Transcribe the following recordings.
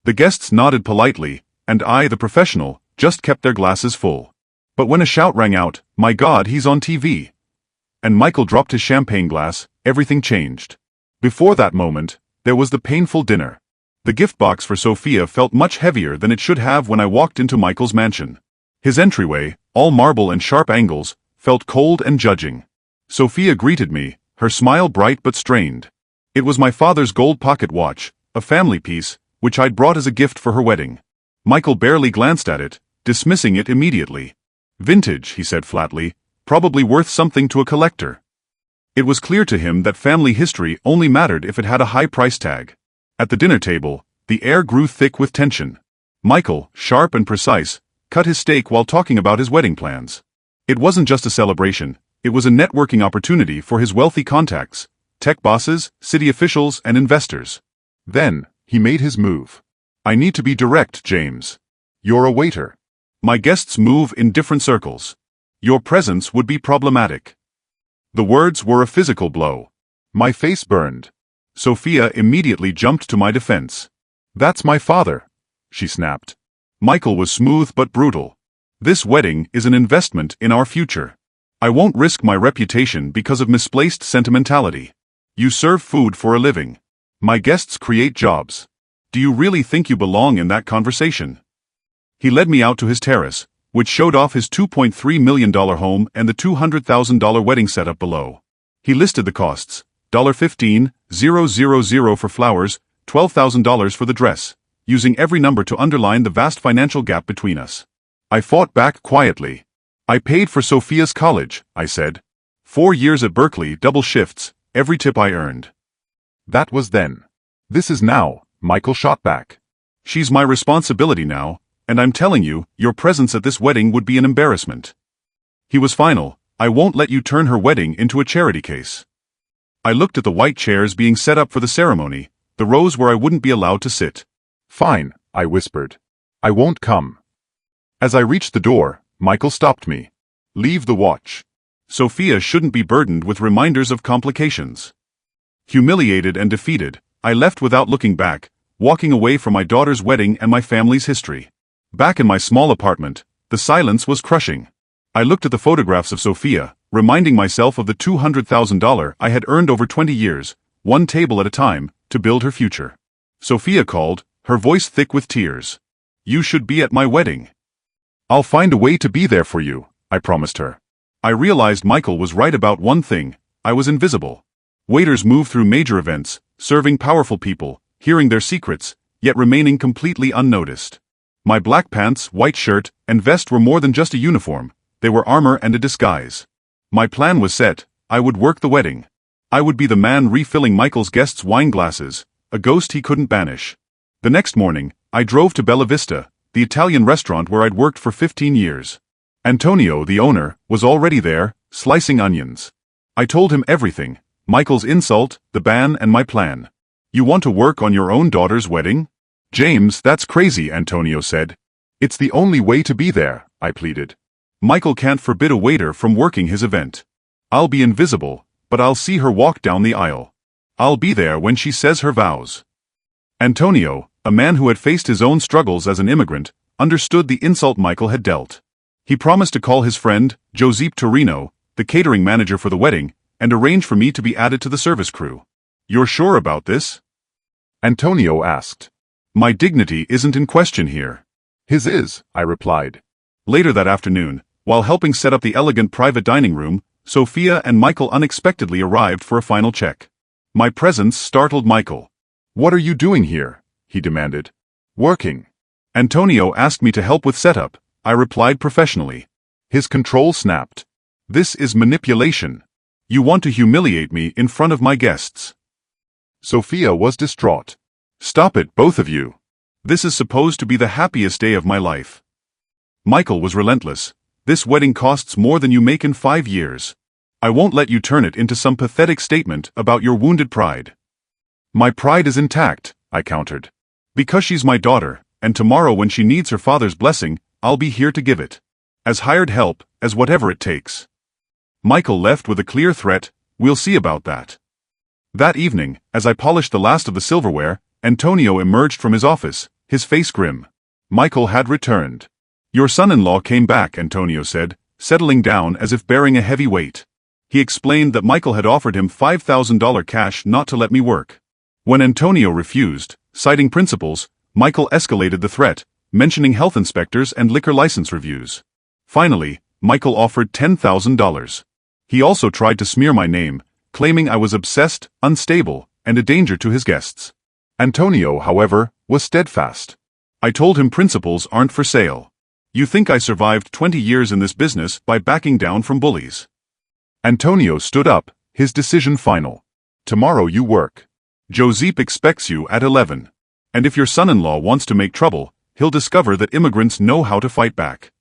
The guests nodded politely, and I, the professional, just kept their glasses full. But when a shout rang out, "My God, he's on TV!" and Michael dropped his champagne glass, everything changed. Before that moment, there was the painful dinner. The gift box for Sophia felt much heavier than it should have when I walked into Michael's mansion. His entryway, all marble and sharp angles, felt cold and judging. Sophia greeted me, her smile bright but strained. It was my father's gold pocket watch, a family piece, which I'd brought as a gift for her wedding. Michael barely glanced at it, dismissing it immediately. "Vintage," he said flatly, "probably worth something to a collector." It was clear to him that family history only mattered if it had a high price tag. At the dinner table, the air grew thick with tension. Michael, sharp and precise, cut his steak while talking about his wedding plans. It wasn't just a celebration, it was a networking opportunity for his wealthy contacts, tech bosses, city officials, and investors. Then, he made his move. "I need to be direct, James. You're a waiter. My guests move in different circles. Your presence would be problematic." The words were a physical blow. My face burned. Sophia immediately jumped to my defense. "That's my father," she snapped. Michael was smooth but brutal. "This wedding is an investment in our future. I won't risk my reputation because of misplaced sentimentality. You serve food for a living. My guests create jobs. Do you really think you belong in that conversation?" He led me out to his terrace, which showed off his $2.3 million home and the $200,000 wedding setup below. He listed the costs: $15,000 for flowers, $12,000 for the dress, using every number to underline the vast financial gap between us. I fought back quietly. "I paid for Sophia's college," I said. 4 years at Berkeley, double shifts, every tip I earned. "That was then. This is now," Michael shot back. "She's my responsibility now, and I'm telling you, your presence at this wedding would be an embarrassment." He was final. "I won't let you turn her wedding into a charity case." I looked at the white chairs being set up for the ceremony, the rows where I wouldn't be allowed to sit. "Fine," I whispered. "I won't come." As I reached the door, Michael stopped me. "Leave the watch. Sophia shouldn't be burdened with reminders of complications." Humiliated and defeated, I left without looking back, walking away from my daughter's wedding and my family's history. Back in my small apartment, the silence was crushing. I looked at the photographs of Sophia, reminding myself of the $200,000 I had earned over 20 years, one table at a time, to build her future. Sophia called, her voice thick with tears. "You should be at my wedding." "I'll find a way to be there for you," I promised her. I realized Michael was right about one thing: I was invisible. Waiters move through major events, serving powerful people, hearing their secrets, yet remaining completely unnoticed. My black pants, white shirt, and vest were more than just a uniform, they were armor and a disguise. My plan was set: I would work the wedding. I would be the man refilling Michael's guests' wine glasses, a ghost he couldn't banish. The next morning, I drove to Bella Vista, the Italian restaurant where I'd worked for 15 years. Antonio, the owner, was already there, slicing onions. I told him everything: Michael's insult, the ban, and my plan. "You want to work on your own daughter's wedding?" "James, that's crazy," Antonio said. "It's the only way to be there," I pleaded. "Michael can't forbid a waiter from working his event. I'll be invisible, but I'll see her walk down the aisle. I'll be there when she says her vows." Antonio, a man who had faced his own struggles as an immigrant, understood the insult Michael had dealt. He promised to call his friend, Giuseppe Torino, the catering manager for the wedding, and arrange for me to be added to the service crew. "You're sure about this?" Antonio asked. "My dignity isn't in question here." "His is," I replied. Later that afternoon, while helping set up the elegant private dining room, Sophia and Michael unexpectedly arrived for a final check. My presence startled Michael. "What are you doing here?" he demanded. "Working." Antonio asked me to help with setup, I replied professionally. His control snapped. "This is manipulation. You want to humiliate me in front of my guests." Sophia was distraught. "Stop it, both of you. This is supposed to be the happiest day of my life." Michael was relentless. "This wedding costs more than you make in 5 years. I won't let you turn it into some pathetic statement about your wounded pride." "My pride is intact," I countered. "Because she's my daughter, and tomorrow when she needs her father's blessing, I'll be here to give it. As hired help, as whatever it takes." Michael left with a clear threat: "We'll see about that." That evening, as I polished the last of the silverware, Antonio emerged from his office, his face grim. Michael had returned. Your son-in-law came back, Antonio said, settling down as if bearing a heavy weight. He explained that Michael had offered him $5,000 cash not to let me work. When Antonio refused, citing principles, Michael escalated the threat, mentioning health inspectors and liquor license reviews. Finally, Michael offered $10,000. He also tried to smear my name, claiming I was obsessed, unstable, and a danger to his guests. Antonio, however, was steadfast. I told him principles aren't for sale. You think I survived 20 years in this business by backing down from bullies? Antonio stood up, his decision final. Tomorrow you work. Josep expects you at 11. And if your son-in-law wants to make trouble, he'll discover that immigrants know how to fight back.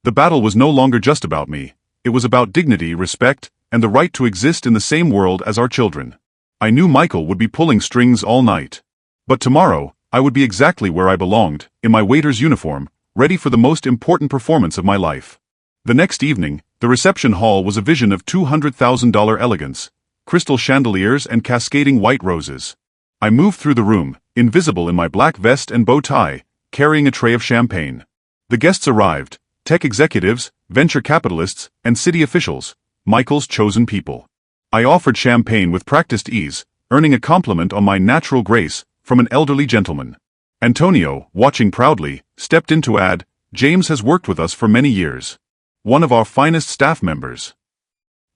The battle was no longer just about me. It was about dignity, respect, and the right to exist in the same world as our children. I knew Michael would be pulling strings all night. But tomorrow, I would be exactly where I belonged, in my waiter's uniform, ready for the most important performance of my life. The next evening, the reception hall was a vision of $200,000 elegance, crystal chandeliers and cascading white roses. I moved through the room, invisible in my black vest and bow tie, carrying a tray of champagne. The guests arrived, tech executives, venture capitalists, and city officials, Michael's chosen people. I offered champagne with practiced ease, earning a compliment on my natural grace from an elderly gentleman. Antonio, watching proudly, stepped in to add, James has worked with us for many years. One of our finest staff members.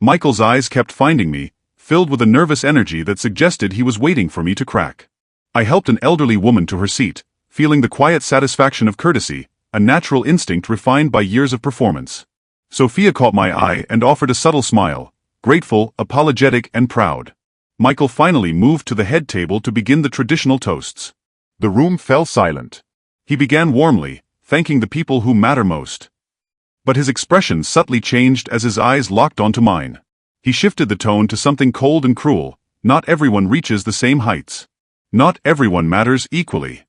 Michael's eyes kept finding me, filled with a nervous energy that suggested he was waiting for me to crack. I helped an elderly woman to her seat, feeling the quiet satisfaction of courtesy, a natural instinct refined by years of performance. Sophia caught my eye and offered a subtle smile, grateful, apologetic, and proud. Michael finally moved to the head table to begin the traditional toasts. The room fell silent. He began warmly, thanking the people who matter most. But his expression subtly changed as his eyes locked onto mine. He shifted the tone to something cold and cruel. Not everyone reaches the same heights. Not everyone matters equally.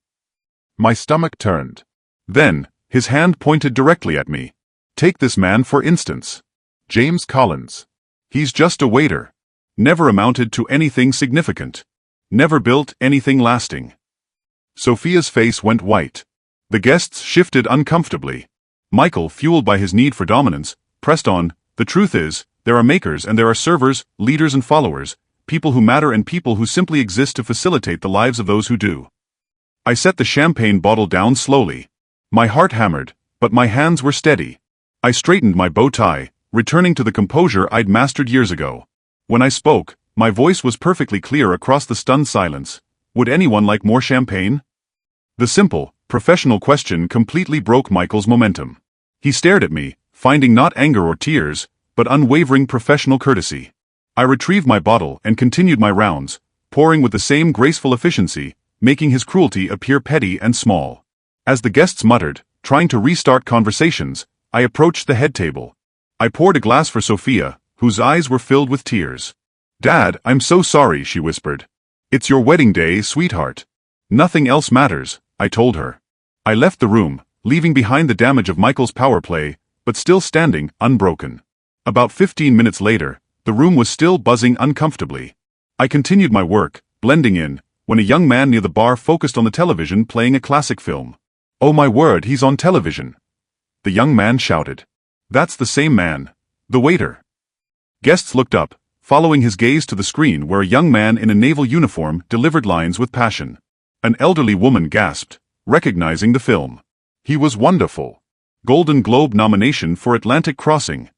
My stomach turned. Then, his hand pointed directly at me. Take this man for instance. James Collins. He's just a waiter. Never amounted to anything significant. Never built anything lasting. Sophia's face went white. The guests shifted uncomfortably. Michael, fueled by his need for dominance, pressed on, the truth is, there are makers and there are servers, leaders and followers, people who matter and people who simply exist to facilitate the lives of those who do. I set the champagne bottle down slowly. My heart hammered, but my hands were steady. I straightened my bow tie, returning to the composure I'd mastered years ago. When I spoke, my voice was perfectly clear across the stunned silence. Would anyone like more champagne? The simple, professional question completely broke Michael's momentum. He stared at me, finding not anger or tears, but unwavering professional courtesy. I retrieved my bottle and continued my rounds, pouring with the same graceful efficiency, making his cruelty appear petty and small. As the guests muttered, trying to restart conversations, I approached the head table. I poured a glass for Sophia, whose eyes were filled with tears. Dad, I'm so sorry, she whispered. It's your wedding day, sweetheart. Nothing else matters, I told her. I left the room, leaving behind the damage of Michael's power play, but still standing, unbroken. About 15 minutes later, the room was still buzzing uncomfortably. I continued my work, blending in, when a young man near the bar focused on the television playing a classic film. Oh my word, he's on television. The young man shouted. That's the same man. The waiter. Guests looked up, following his gaze to the screen where a young man in a naval uniform delivered lines with passion. An elderly woman gasped, recognizing the film. He was wonderful. Golden Globe nomination for Atlantic Crossing.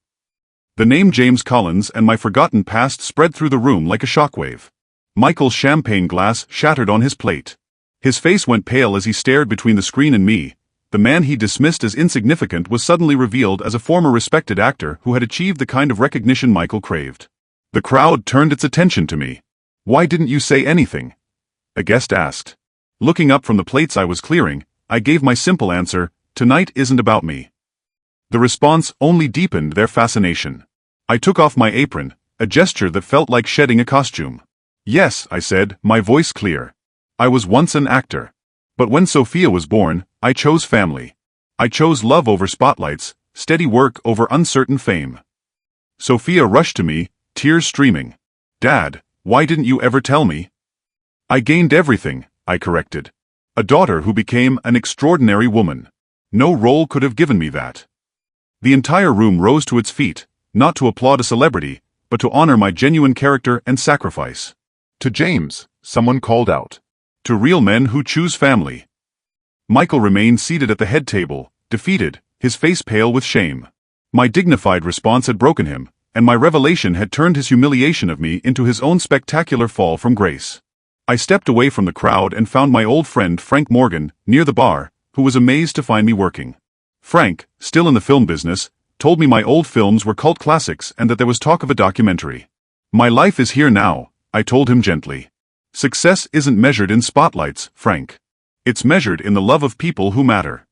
The name James Collins and my forgotten past spread through the room like a shockwave. Michael's champagne glass shattered on his plate. His face went pale as he stared between the screen and me. The man he dismissed as insignificant was suddenly revealed as a former respected actor who had achieved the kind of recognition Michael craved. The crowd turned its attention to me. Why didn't you say anything? A guest asked. Looking up from the plates I was clearing, I gave my simple answer, tonight isn't about me. The response only deepened their fascination. I took off my apron, a gesture that felt like shedding a costume. Yes, I said, my voice clear. I was once an actor. But when Sophia was born, I chose family. I chose love over spotlights, steady work over uncertain fame. Sophia rushed to me, tears streaming. Dad, why didn't you ever tell me? I gained everything, I corrected. A daughter who became an extraordinary woman. No role could have given me that. The entire room rose to its feet, not to applaud a celebrity, but to honor my genuine character and sacrifice. To James, someone called out. To real men who choose family. Michael remained seated at the head table, defeated, his face pale with shame. My dignified response had broken him, and my revelation had turned his humiliation of me into his own spectacular fall from grace. I stepped away from the crowd and found my old friend Frank Morgan, near the bar, who was amazed to find me working. Frank, still in the film business, told me my old films were cult classics and that there was talk of a documentary. My life is here now, I told him gently. Success isn't measured in spotlights, Frank. It's measured in the love of people who matter.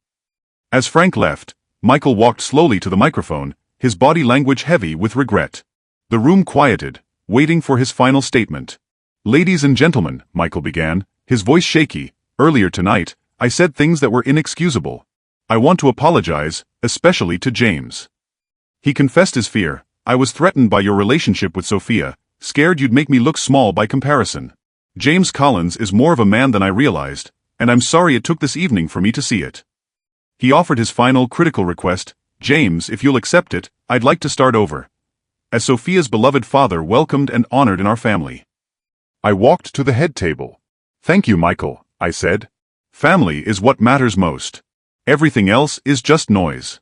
As Frank left, Michael walked slowly to the microphone, his body language heavy with regret. The room quieted, waiting for his final statement. Ladies and gentlemen, Michael began, his voice shaky, earlier tonight, I said things that were inexcusable. I want to apologize, especially to James. He confessed his fear. I was threatened by your relationship with Sophia, scared you'd make me look small by comparison. James Collins is more of a man than I realized, and I'm sorry it took this evening for me to see it. He offered his final critical request, James, if you'll accept it, I'd like to start over. As Sophia's beloved father welcomed and honored in our family. I walked to the head table. Thank you, Michael, I said. Family is what matters most. Everything else is just noise.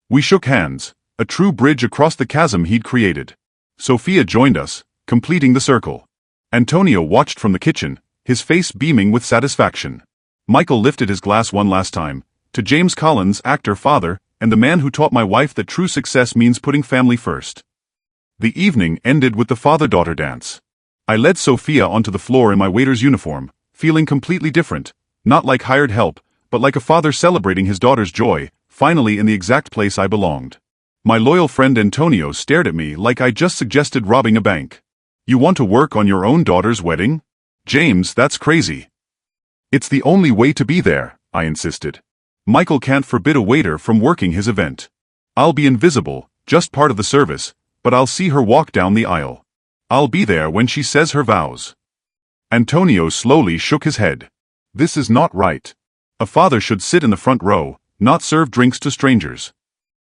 We shook hands, a true bridge across the chasm he'd created. Sophia joined us, completing the circle. Antonio watched from the kitchen, his face beaming with satisfaction. Michael lifted his glass one last time, to James Collins, actor, father, and the man who taught my wife that true success means putting family first. The evening ended with the father-daughter dance. I led Sophia onto the floor in my waiter's uniform, feeling completely different, not like hired help, but like a father celebrating his daughter's joy, finally in the exact place I belonged. My loyal friend Antonio stared at me like I just suggested robbing a bank. You want to work on your own daughter's wedding? James, that's crazy. It's the only way to be there, I insisted. Michael can't forbid a waiter from working his event. I'll be invisible, just part of the service, but I'll see her walk down the aisle. I'll be there when she says her vows. Antonio slowly shook his head. This is not right. A father should sit in the front row, not serve drinks to strangers.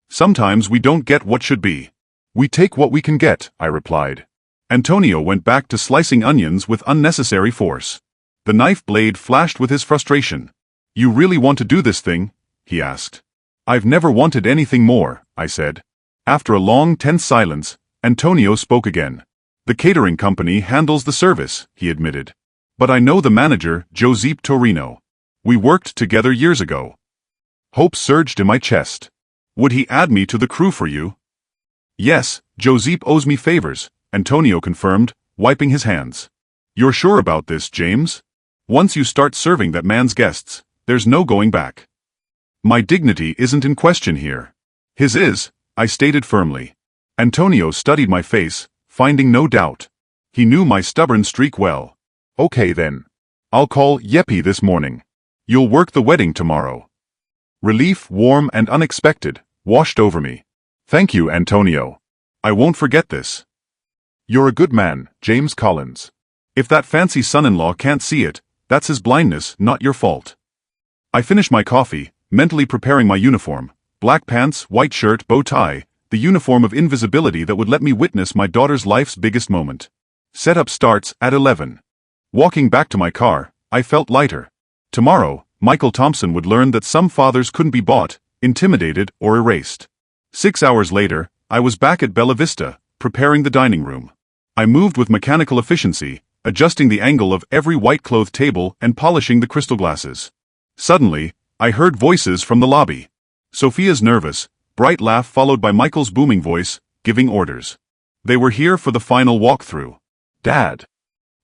Sometimes we don't get what should be. We take what we can get, I replied. Antonio went back to slicing onions with unnecessary force. The knife blade flashed with his frustration. You really want to do this thing? He asked. I've never wanted anything more, I said. After a long, tense silence, Antonio spoke again. The catering company handles the service, he admitted. But I know the manager, Giuseppe Torino. We worked together years ago. Hope surged in my chest. Would he add me to the crew for you? Yes, Giuseppe owes me favors, Antonio confirmed, wiping his hands. You're sure about this, James? Once you start serving that man's guests, there's no going back. My dignity isn't in question here. His is, I stated firmly. Antonio studied my face, finding no doubt. He knew my stubborn streak well. Okay then. I'll call Yeppy this morning. You'll work the wedding tomorrow. Relief, warm and unexpected, washed over me. Thank you, Antonio. I won't forget this. You're a good man, James Collins. If that fancy son-in-law can't see it, that's his blindness, not your fault. I finished my coffee, mentally preparing my uniform. Black pants, white shirt, bow tie, the uniform of invisibility that would let me witness my daughter's life's biggest moment. Setup starts at 11. Walking back to my car, I felt lighter. Tomorrow, Michael Thompson would learn that some fathers couldn't be bought, intimidated, or erased. 6 hours later, I was back at Bella Vista, preparing the dining room. I moved with mechanical efficiency, adjusting the angle of every white-clothed table and polishing the crystal glasses. Suddenly, I heard voices from the lobby. Sophia's nervous, bright laugh followed by Michael's booming voice, giving orders. They were here for the final walkthrough. Dad.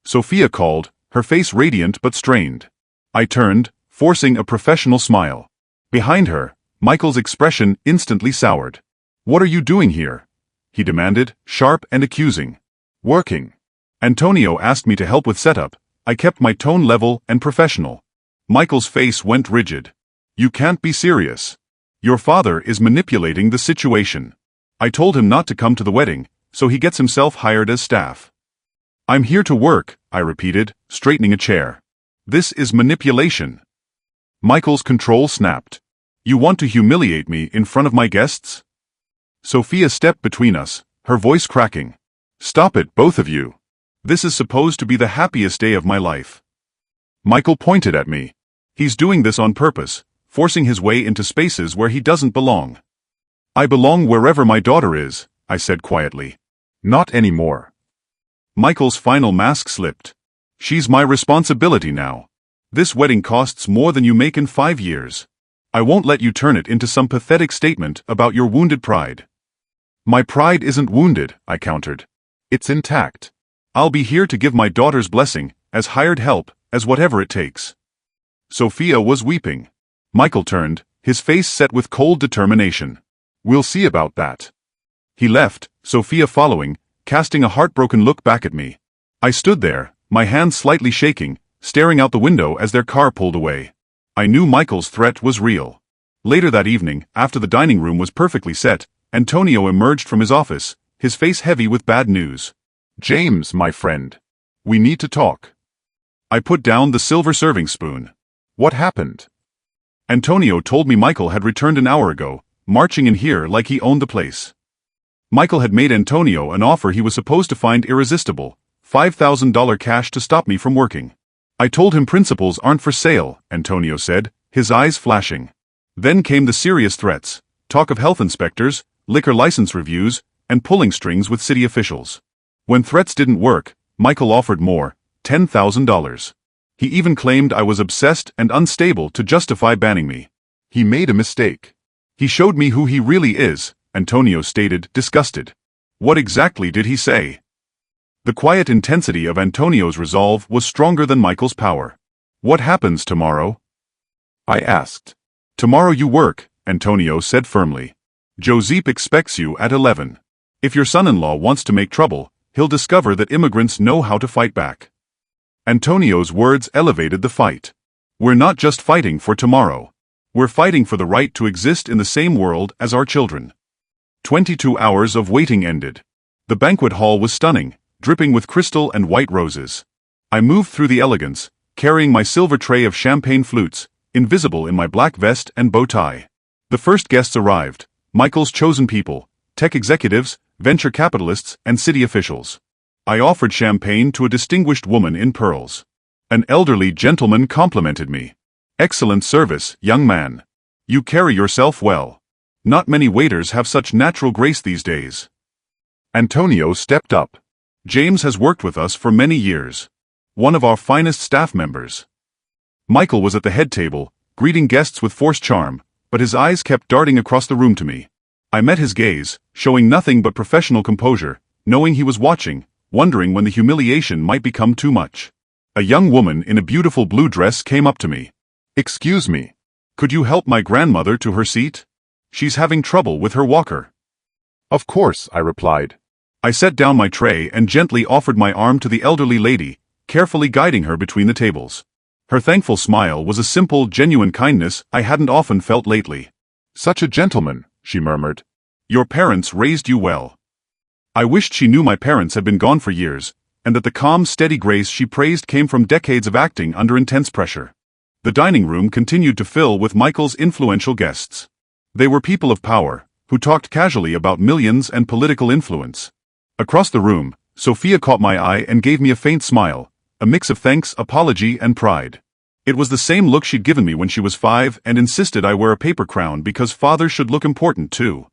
Sophia called, her face radiant but strained. I turned, forcing a professional smile. Behind her, Michael's expression instantly soured. What are you doing here? He demanded, sharp and accusing. Working. Antonio asked me to help with setup. I kept my tone level and professional. Michael's face went rigid. You can't be serious. Your father is manipulating the situation. I told him not to come to the wedding, so he gets himself hired as staff. I'm here to work, I repeated, straightening a chair. This is manipulation. Michael's control snapped. You want to humiliate me in front of my guests? Sophia stepped between us, her voice cracking. Stop it, both of you. This is supposed to be the happiest day of my life. Michael pointed at me. He's doing this on purpose, forcing his way into spaces where he doesn't belong. I belong wherever my daughter is, I said quietly. Not anymore. Michael's final mask slipped. She's my responsibility now. This wedding costs more than you make in 5 years. I won't let you turn it into some pathetic statement about your wounded pride. My pride isn't wounded, I countered. It's intact. I'll be here to give my daughter's blessing, as hired help, as whatever it takes. Sophia was weeping. Michael turned, his face set with cold determination. We'll see about that. He left, Sophia following, casting a heartbroken look back at me. I stood there, my hands slightly shaking, staring out the window as their car pulled away. I knew Michael's threat was real. Later that evening, after the dining room was perfectly set, Antonio emerged from his office, his face heavy with bad news. James, my friend. We need to talk. I put down the silver serving spoon. What happened? Antonio told me Michael had returned an hour ago, marching in here like he owned the place. Michael had made Antonio an offer he was supposed to find irresistible, $5,000 cash to stop me from working. I told him principles aren't for sale, Antonio said, his eyes flashing. Then came the serious threats, talk of health inspectors, liquor license reviews, and pulling strings with city officials. When threats didn't work, Michael offered more, $10,000. He even claimed I was obsessed and unstable to justify banning me. He made a mistake. He showed me who he really is, Antonio stated, disgusted. What exactly did he say? The quiet intensity of Antonio's resolve was stronger than Michael's power. What happens tomorrow? I asked. Tomorrow you work, Antonio said firmly. Josep expects you at 11. If your son-in-law wants to make trouble, he'll discover that immigrants know how to fight back. Antonio's words elevated the fight. We're not just fighting for tomorrow. We're fighting for the right to exist in the same world as our children. 22 hours of waiting ended. The banquet hall was stunning, dripping with crystal and white roses. I moved through the elegance, carrying my silver tray of champagne flutes, invisible in my black vest and bow tie. The first guests arrived, Michael's chosen people, tech executives, venture capitalists, and city officials. I offered champagne to a distinguished woman in pearls. An elderly gentleman complimented me. Excellent service, young man. You carry yourself well. Not many waiters have such natural grace these days. Antonio stepped up. James has worked with us for many years. One of our finest staff members. Michael was at the head table, greeting guests with forced charm, but his eyes kept darting across the room to me. I met his gaze, showing nothing but professional composure, knowing he was watching, wondering when the humiliation might become too much. A young woman in a beautiful blue dress came up to me. Excuse me. Could you help my grandmother to her seat? She's having trouble with her walker. Of course, I replied. I set down my tray and gently offered my arm to the elderly lady, carefully guiding her between the tables. Her thankful smile was a simple, genuine kindness I hadn't often felt lately. Such a gentleman, she murmured. Your parents raised you well. I wished she knew my parents had been gone for years, and that the calm, steady grace she praised came from decades of acting under intense pressure. The dining room continued to fill with Michael's influential guests. They were people of power, who talked casually about millions and political influence. Across the room, Sophia caught my eye and gave me a faint smile, a mix of thanks, apology, and pride. It was the same look she'd given me when she was 5 and insisted I wear a paper crown because father should look important too.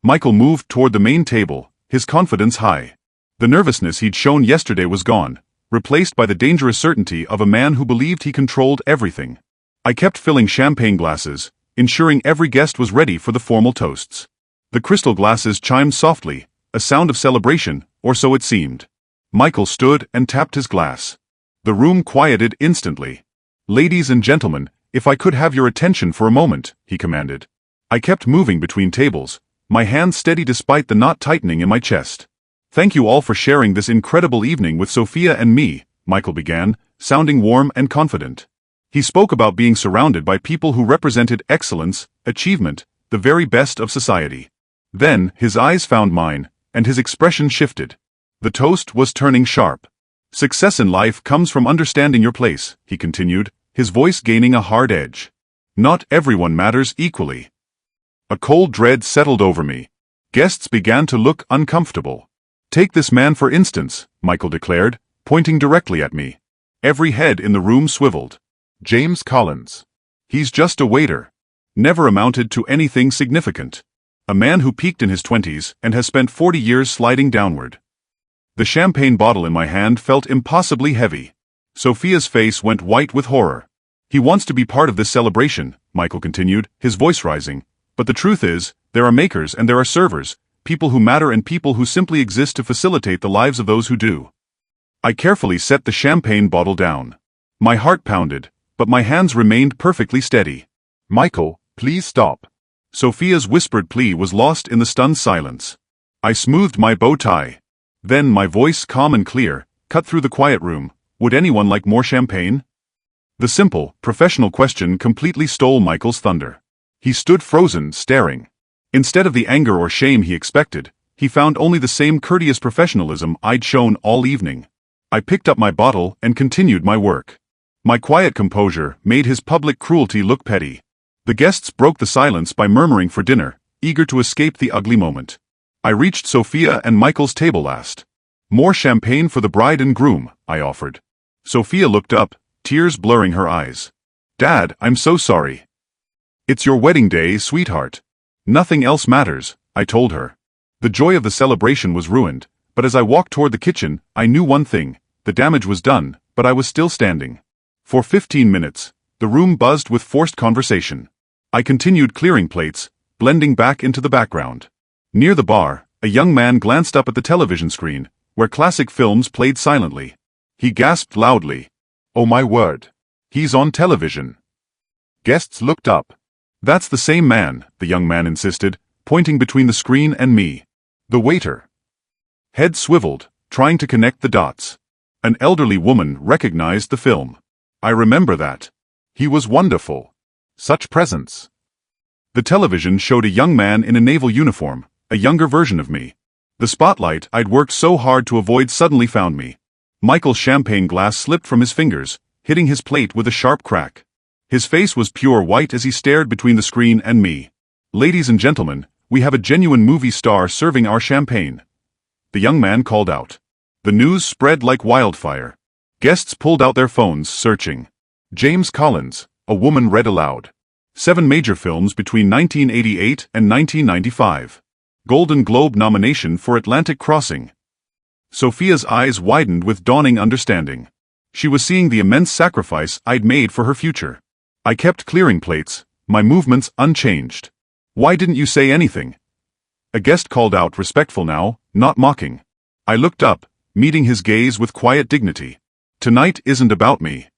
Michael moved toward the main table, his confidence high. The nervousness he'd shown yesterday was gone, replaced by the dangerous certainty of a man who believed he controlled everything. I kept filling champagne glasses, ensuring every guest was ready for the formal toasts. The crystal glasses chimed softly, a sound of celebration, or so it seemed. Michael stood and tapped his glass. The room quieted instantly. Ladies and gentlemen, if I could have your attention for a moment, he commanded. I kept moving between tables, my hands steady despite the knot tightening in my chest. Thank you all for sharing this incredible evening with Sophia and me, Michael began, sounding warm and confident. He spoke about being surrounded by people who represented excellence, achievement, the very best of society. Then, his eyes found mine, and his expression shifted. The toast was turning sharp. Success in life comes from understanding your place, he continued, his voice gaining a hard edge. Not everyone matters equally. A cold dread settled over me. Guests began to look uncomfortable. Take this man for instance, Michael declared, pointing directly at me. Every head in the room swiveled. James Collins. He's just a waiter. Never amounted to anything significant. A man who peaked in his 20s and has spent 40 years sliding downward. The champagne bottle in my hand felt impossibly heavy. Sophia's face went white with horror. He wants to be part of this celebration, Michael continued, his voice rising. But the truth is, there are makers and there are servers, people who matter and people who simply exist to facilitate the lives of those who do. I carefully set the champagne bottle down. My heart pounded, but my hands remained perfectly steady. Michael, please stop. Sophia's whispered plea was lost in the stunned silence. I smoothed my bow tie. Then my voice, calm and clear, cut through the quiet room. Would anyone like more champagne? The simple, professional question completely stole Michael's thunder. He stood frozen, staring. Instead of the anger or shame he expected, he found only the same courteous professionalism I'd shown all evening. I picked up my bottle and continued my work. My quiet composure made his public cruelty look petty. The guests broke the silence by murmuring for dinner, eager to escape the ugly moment. I reached Sophia and Michael's table last. More champagne for the bride and groom, I offered. Sophia looked up, tears blurring her eyes. Dad, I'm so sorry. It's your wedding day, sweetheart. Nothing else matters, I told her. The joy of the celebration was ruined, but as I walked toward the kitchen, I knew one thing: the damage was done, but I was still standing. For 15 minutes, the room buzzed with forced conversation. I continued clearing plates, blending back into the background. Near the bar, a young man glanced up at the television screen, where classic films played silently. He gasped loudly. Oh my word. He's on television. Guests looked up. That's the same man, the young man insisted, pointing between the screen and me. The waiter. Head swiveled, trying to connect the dots. An elderly woman recognized the film. I remember that. He was wonderful. Such presence. The television showed a young man in a naval uniform, a younger version of me. The spotlight I'd worked so hard to avoid suddenly found me. Michael's champagne glass slipped from his fingers, hitting his plate with a sharp crack. His face was pure white as he stared between the screen and me. Ladies and gentlemen, we have a genuine movie star serving our champagne. The young man called out. The news spread like wildfire. Guests pulled out their phones, searching. James Collins, a woman read aloud. 7 major films between 1988 and 1995. Golden Globe nomination for Atlantic Crossing. Sophia's eyes widened with dawning understanding. She was seeing the immense sacrifice I'd made for her future. I kept clearing plates, my movements unchanged. Why didn't you say anything? A guest called out, respectful now, not mocking. I looked up, meeting his gaze with quiet dignity. Tonight isn't about me.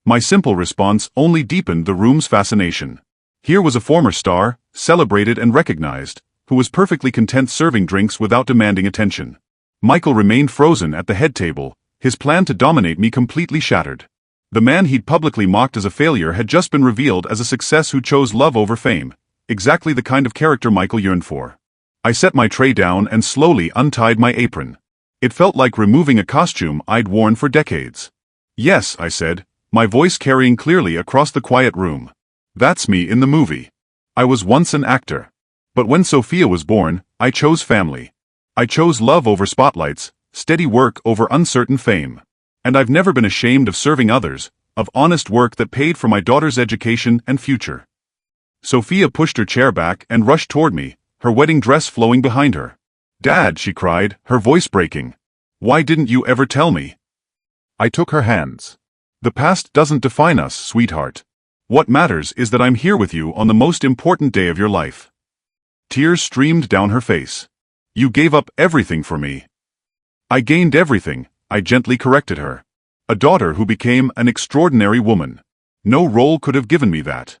My simple response only deepened the room's fascination. Here was a former star, celebrated and recognized, who was perfectly content serving drinks without demanding attention. Michael remained frozen at the head table, his plan to dominate me completely shattered. The man he'd publicly mocked as a failure had just been revealed as a success who chose love over fame, exactly the kind of character Michael yearned for. I set my tray down and slowly untied my apron. It felt like removing a costume I'd worn for decades. Yes, I said, my voice carrying clearly across the quiet room. That's me in the movie. I was once an actor. But when Sophia was born, I chose family. I chose love over spotlights, steady work over uncertain fame. And I've never been ashamed of serving others, of honest work that paid for my daughter's education and future. Sophia pushed her chair back and rushed toward me, her wedding dress flowing behind her. Dad, she cried, her voice breaking. Why didn't you ever tell me? I took her hands. The past doesn't define us, sweetheart. What matters is that I'm here with you on the most important day of your life. Tears streamed down her face. You gave up everything for me. I gained everything, I gently corrected her. A daughter who became an extraordinary woman. No role could have given me that.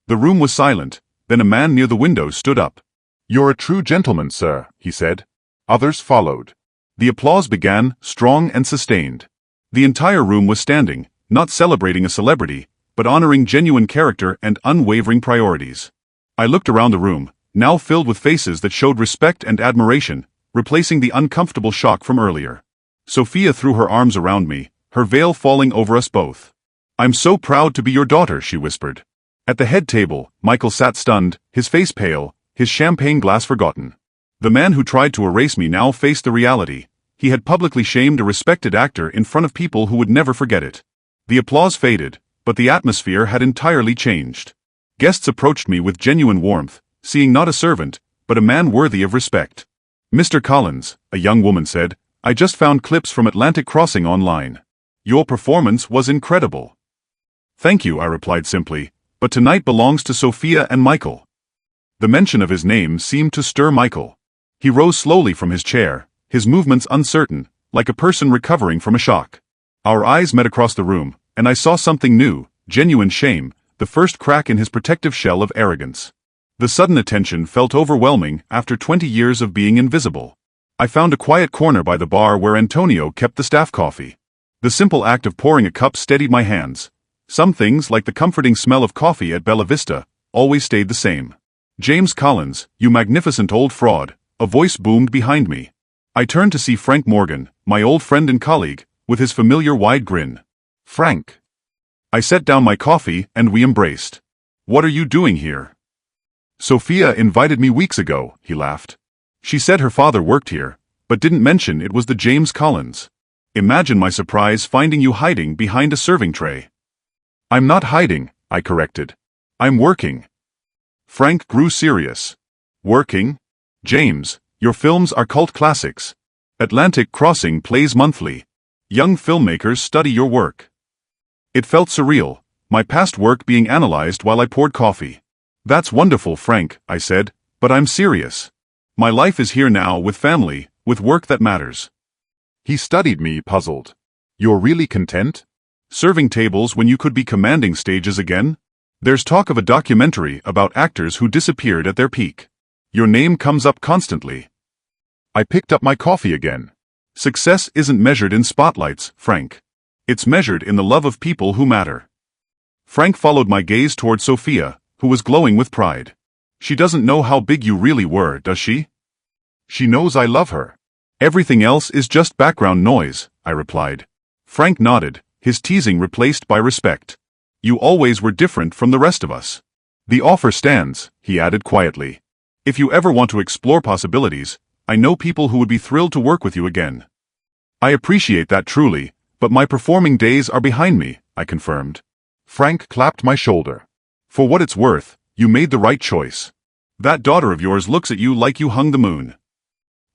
The room was silent, then a man near the window stood up. You're a true gentleman, sir, he said. Others followed. The applause began, strong and sustained. The entire room was standing, not celebrating a celebrity, but honoring genuine character and unwavering priorities. I looked around the room, now filled with faces that showed respect and admiration, replacing the uncomfortable shock from earlier. Sophia threw her arms around me, her veil falling over us both. I'm so proud to be your daughter, she whispered. At the head table, Michael sat stunned, his face pale, his champagne glass forgotten. The man who tried to erase me now faced the reality. He had publicly shamed a respected actor in front of people who would never forget it. The applause faded, but the atmosphere had entirely changed. Guests approached me with genuine warmth, seeing not a servant, but a man worthy of respect. Mr. Collins, a young woman said, I just found clips from Atlantic Crossing online. Your performance was incredible. Thank you, I replied simply, but tonight belongs to Sophia and Michael. The mention of his name seemed to stir Michael. He rose slowly from his chair, his movements uncertain, like a person recovering from a shock. Our eyes met across the room, and I saw something new, genuine shame, the first crack in his protective shell of arrogance. The sudden attention felt overwhelming after 20 years of being invisible. I found a quiet corner by the bar where Antonio kept the staff coffee. The simple act of pouring a cup steadied my hands. Some things, like the comforting smell of coffee at Bella Vista, always stayed the same. James Collins, you magnificent old fraud, a voice boomed behind me. I turned to see Frank Morgan, my old friend and colleague, with his familiar wide grin. Frank. I set down my coffee and we embraced. What are you doing here? Sophia invited me weeks ago, he laughed. She said her father worked here, but didn't mention it was the James Collins. Imagine my surprise finding you hiding behind a serving tray. I'm not hiding, I corrected. I'm working. Frank grew serious. Working? James, your films are cult classics. Atlantic Crossing plays monthly. Young filmmakers study your work. It felt surreal, my past work being analyzed while I poured coffee. That's wonderful, Frank, I said, but I'm serious. My life is here now with family, with work that matters. He studied me, puzzled. You're really content? Serving tables when you could be commanding stages again? There's talk of a documentary about actors who disappeared at their peak. Your name comes up constantly. I picked up my coffee again. Success isn't measured in spotlights, Frank. It's measured in the love of people who matter. Frank followed my gaze toward Sophia, who was glowing with pride. She doesn't know how big you really were, does she? She knows I love her. Everything else is just background noise, I replied. Frank nodded, his teasing replaced by respect. You always were different from the rest of us. The offer stands, he added quietly. If you ever want to explore possibilities, I know people who would be thrilled to work with you again. I appreciate that truly, but my performing days are behind me, I confirmed. Frank clapped my shoulder. For what it's worth, you made the right choice. That daughter of yours looks at you like you hung the moon.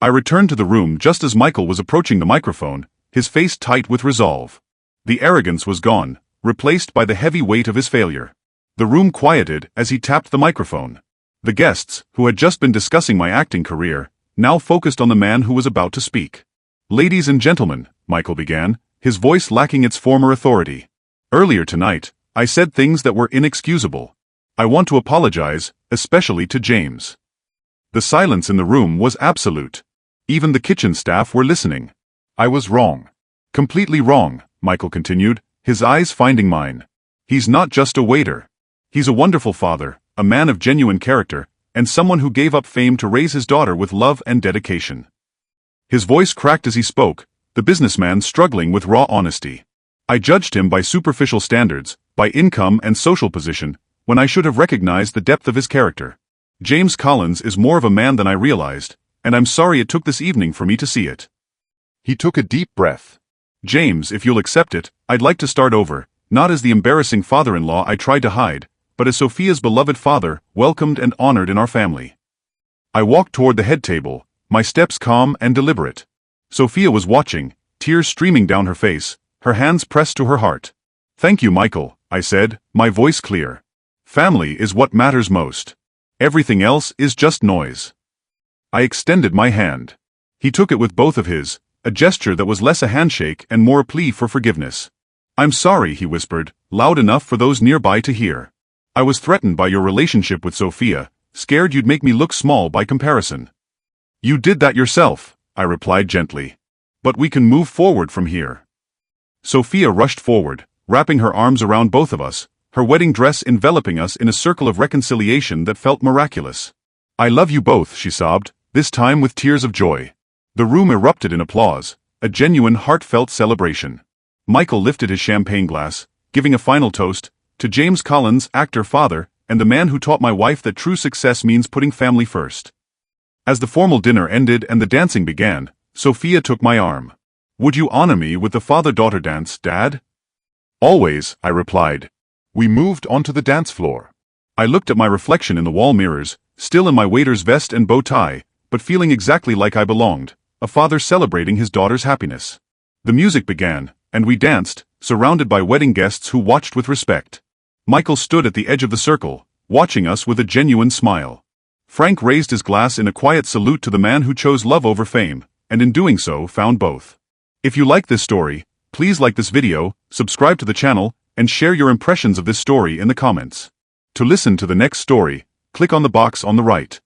I returned to the room just as Michael was approaching the microphone, his face tight with resolve. The arrogance was gone, replaced by the heavy weight of his failure. The room quieted as he tapped the microphone. The guests, who had just been discussing my acting career, now focused on the man who was about to speak. Ladies and gentlemen, Michael began, his voice lacking its former authority. Earlier tonight, I said things that were inexcusable. I want to apologize, especially to James. The silence in the room was absolute. Even the kitchen staff were listening. I was wrong. Completely wrong, Michael continued, his eyes finding mine. He's not just a waiter. He's a wonderful father, a man of genuine character, and someone who gave up fame to raise his daughter with love and dedication. His voice cracked as he spoke, the businessman struggling with raw honesty. I judged him by superficial standards, by income and social position, when I should have recognized the depth of his character. James Collins is more of a man than I realized, and I'm sorry it took this evening for me to see it. He took a deep breath. James, if you'll accept it, I'd like to start over, not as the embarrassing father-in-law I tried to hide, but as Sophia's beloved father, welcomed and honored in our family. I walked toward the head table, my steps calm and deliberate. Sophia was watching, tears streaming down her face, her hands pressed to her heart. Thank you, Michael, I said, my voice clear. Family is what matters most. Everything else is just noise. I extended my hand. He took it with both of his, a gesture that was less a handshake and more a plea for forgiveness. I'm sorry, he whispered, loud enough for those nearby to hear. I was threatened by your relationship with Sophia, scared you'd make me look small by comparison. You did that yourself, I replied gently. But we can move forward from here. Sophia rushed forward, wrapping her arms around both of us, her wedding dress enveloping us in a circle of reconciliation that felt miraculous. I love you both, she sobbed, this time with tears of joy. The room erupted in applause, a genuine heartfelt celebration. Michael lifted his champagne glass, giving a final toast to James Collins, actor father, and the man who taught my wife that true success means putting family first. As the formal dinner ended and the dancing began, Sophia took my arm. "Would you honor me with the father-daughter dance, Dad?" "Always," I replied. We moved onto the dance floor. I looked at my reflection in the wall mirrors, still in my waiter's vest and bow tie, but feeling exactly like I belonged, a father celebrating his daughter's happiness. The music began, and we danced, surrounded by wedding guests who watched with respect. Michael stood at the edge of the circle, watching us with a genuine smile. Frank raised his glass in a quiet salute to the man who chose love over fame, and in doing so found both. If you like this story, please like this video, subscribe to the channel, and share your impressions of this story in the comments. To listen to the next story, click on the box on the right.